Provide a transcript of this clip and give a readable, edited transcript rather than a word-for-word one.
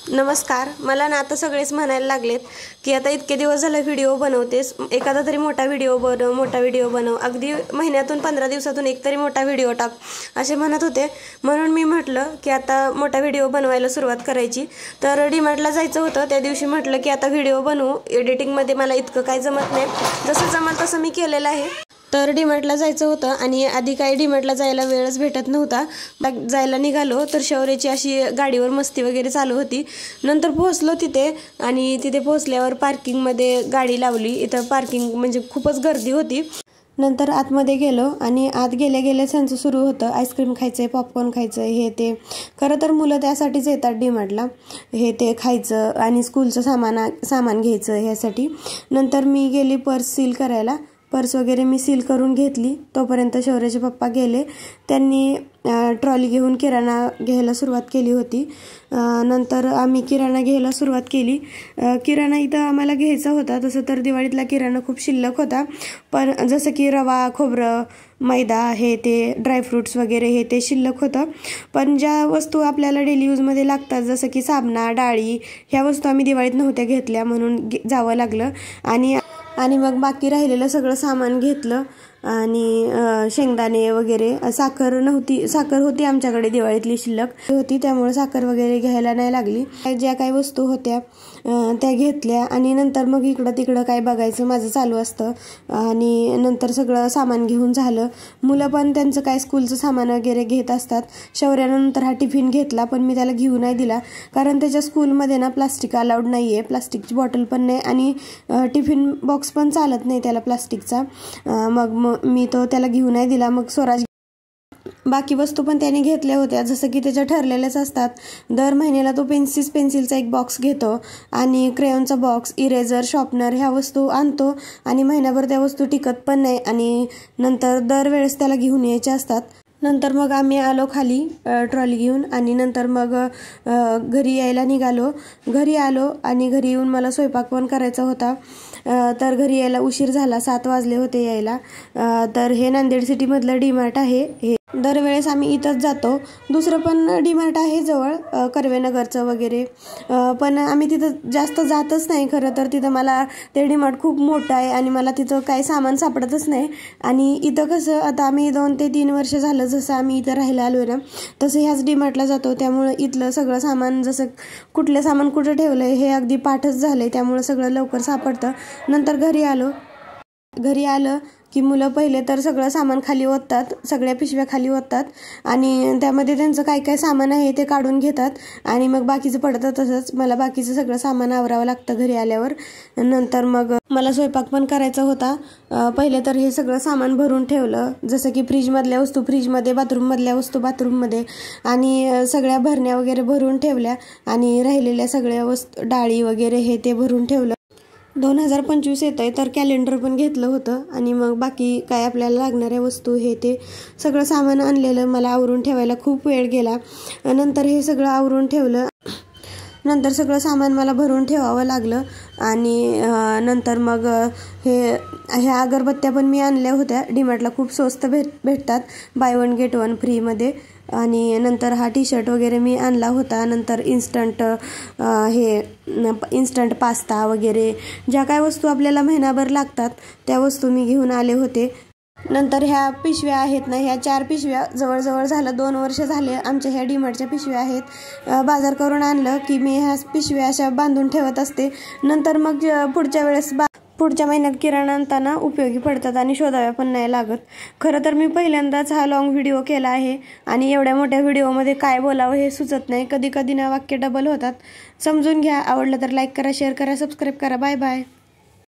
नमस्कार. मला ना आता सगळेच म्हणायला लागलेत की आता इतके दिवस झाले व्हिडिओ बनवतेस, एखादा तरी मोठा व्हिडिओ बनव, अगदी महिन्यातून 15 दिवसातून एक तरी मोठा व्हिडिओ टाक असे म्हणत होते. म्हणून मी म्हटलं की आता मोठा व्हिडिओ बनवायला सुरुवात करायची. तर डीमार्टला जायचं होतं. त्या दिवशी म्हटलं की आता व्हिडिओ बनवू. एडिटिंगमध्ये मला इतकं काही जमत नाही, जसं जमल तसं मी केलेलं आहे. तर डीमार्टला जायचं होतं आणि आधी काही डीमार्टला जायला वेळच भेटत नव्हता. जायला निघालो तर शौर्याची अशी गाडीवर मस्ती वगैरे चालू होती. नंतर पोहोचलो तिथे आणि तिथे पोहोचल्यावर पार्किंगमध्ये गाडी लावली. इथं पार्किंग म्हणजे खूपच गर्दी होती. नंतर आतमध्ये गेलो आणि आत गेल्या त्यांचं सुरू होतं आईस्क्रीम खायचं, पॉपकॉर्न खायचं, हे ते. खरं तर मुलं त्यासाठीच येतात डीमार्टला, हे ते खायचं आणि स्कूलचं सामान घ्यायचं ह्यासाठी. नंतर मी गेली पर्स सील करायला. पर्स वगैरे मी सील करून घेतली. तोपर्यंत शौर्याचे पप्पा गेले. त्यांनी ट्रॉली घेऊन किराणा घ्यायला सुरुवात केली होती. नंतर आम्ही किराणा घ्यायला सुरुवात केली. किराणा इथं आम्हाला घ्यायचा होता. तसं तर दिवाळीतला किराणा खूप शिल्लक होता, पण जसं की रवा, खोबरं, मैदा, हे ते ड्रायफ्रूट्स वगैरे हे ते शिल्लक होतं. पण ज्या वस्तू आपल्याला डेली यूजमध्ये लागतात, जसं की साबणा, डाळी, ह्या वस्तू आम्ही दिवाळीत नव्हत्या घेतल्या, म्हणून जावं लागलं. आणि मग बाकी राहिलेलं सगळं सामान घेतलं. आणि शेंगदाणे वगैरे, साखर होती आमच्याकडे दिवाळीतली शिल्लक होती, त्यामुळे साखर वगैरे घ्यायला नाही लागली. ज्या काही वस्तू होत्या त्या घेतल्या आणि नंतर मग इकडं तिकडं काय बघायचं माझं चालू असतं. आणि नंतर सगळं सामान घेऊन झालं. मुलं पण त्यांचं काय स्कूलचं सामान वगैरे घेत असतात. शौर्यानंतर हा टिफिन घेतला, पण मी त्याला घेऊ नाही दिला, कारण त्याच्या स्कूलमध्ये ना प्लास्टिक अलाउड नाही आहे. प्लास्टिकची बॉटल पण नाही आणि टिफिन बॉक्स पण चालत नाही त्याला प्लास्टिकचा. मग मी तो त्याला घेऊ नाही दिला. मग स्वराज बाकी वस्तू पण त्याने घेतल्या होत्या, जसं की त्याच्या ठरलेल्याच असतात. दर महिन्याला तो पेन्सिलचा एक बॉक्स घेतो आणि क्रेयॉनचा बॉक्स, इरेझर, शॉर्पनर ह्या वस्तू आणतो आणि महिनाभर त्या वस्तू टिकत पण नाही आणि नंतर दरवेळेस त्याला घेऊन यायच्या असतात. नंतर मग आम्ही आलो खाली ट्रॉली घेऊन आणि नंतर मग घरी यायला निघालो. घरी आलो आणि घरी येऊन मला स्वयंपाक पण करायचा होता. तर घरी यायला उशीर झाला, 7 वाजले होते यायला. तर हे नांदेड सिटीमधलं डीमार्ट आहे. हे दरवेळेस आम्ही इथंच जातो. दुसरं पण डीमार्ट आहे जवळ, कर्वेनगरचं वगैरे, पण आम्ही तिथं जास्त जातच नाही. खरं तर तिथं मला ते डीमार्ट खूप मोठं आहे आणि मला तिथं काही सामान सापडतच नाही. आणि इथं कसं आता आम्ही 2 ते 3 वर्ष झालं जसं आम्ही इथं राहायला आलो ना, तसं ह्याच डीमार्टला जातो. त्यामुळं इथलं सगळं सामान, जसं कुठलं सामान कुठं ठेवलं आहे हे अगदी पाठच झालं आहे, त्यामुळं सगळं लवकर सापडतं. नंतर घरी आलं की मुलं पहिले तर सगळं सामान खाली ओततात, सगळ्या पिशव्या खाली ओततात आणि त्यामध्ये त्यांचं काय काय सामान आहे ते काढून घेतात आणि मग बाकीचं पडतं तसंच. मला बाकीचं सगळं सामान आवरावं लागतं घरी आल्यावर. नंतर मग मला स्वयंपाक पण करायचा होता. पहिले तर हे सगळं सामान भरून ठेवलं, जसं की फ्रीजमधल्या वस्तू फ्रीजमध्ये, बाथरूममधल्या वस्तू बाथरूममध्ये आणि सगळ्या भरण्या वगैरे भरून ठेवल्या आणि राहिलेल्या सगळ्या वस्तू, डाळी वगैरे हे ते भरून ठेवलं. 2025 येत आहे तर कॅलेंडर पण घेतलं होतं आणि मग बाकी काय आपल्याला लागणाऱ्या वस्तू हे ते सगळं सामान आणलेलं मला आवरून ठेवायला खूप वेळ गेला. नंतर हे सगळं आवरून ठेवलं. नंतर सगळं सामान मला भरून ठेवावं लागलं आणि नंतर मग ह्या अगरबत्त्या पण मी आणल्या होत्या. डीमार्टला खूप स्वस्त भेटतात, बाय 1 गेट 1 फ्रीमध्ये. आणि नंतर हा टी-शर्ट वगैरे मी आणला होता. नंतर इन्स्टंट पास्ता वगैरे, ज्या काय वस्तू आपल्याला महिनाभर लागतात त्या वस्तू मी घेऊन आले होते. नंतर ह्या पिशव्या आहेत ना, ह्या 4 पिशव्या जवळजवळ झालं 2 वर्ष झाले आमच्या ह्या डीमार्टच्या पिशव्या आहेत. बाजार करून आणलं की मी ह्या पिशव्या अशा बांधून ठेवत असते. नंतर मग पुढच्या महिन्यात किराणा आणताना उपयोगी पडतात आणि शोधाव्या पण नाही लागत. खरं तर मी पहिल्यांदाच हा लॉंग व्हिडिओ केला आहे आणि एवढ्या मोठ्या व्हिडिओमध्ये काय बोलावं हे सुचत नाही. कधी कधी ना वाक्य डबल होतात. समजून घ्या. आवडलं तर लाईक करा, शेअर करा, सबस्क्राईब करा. Bye bye.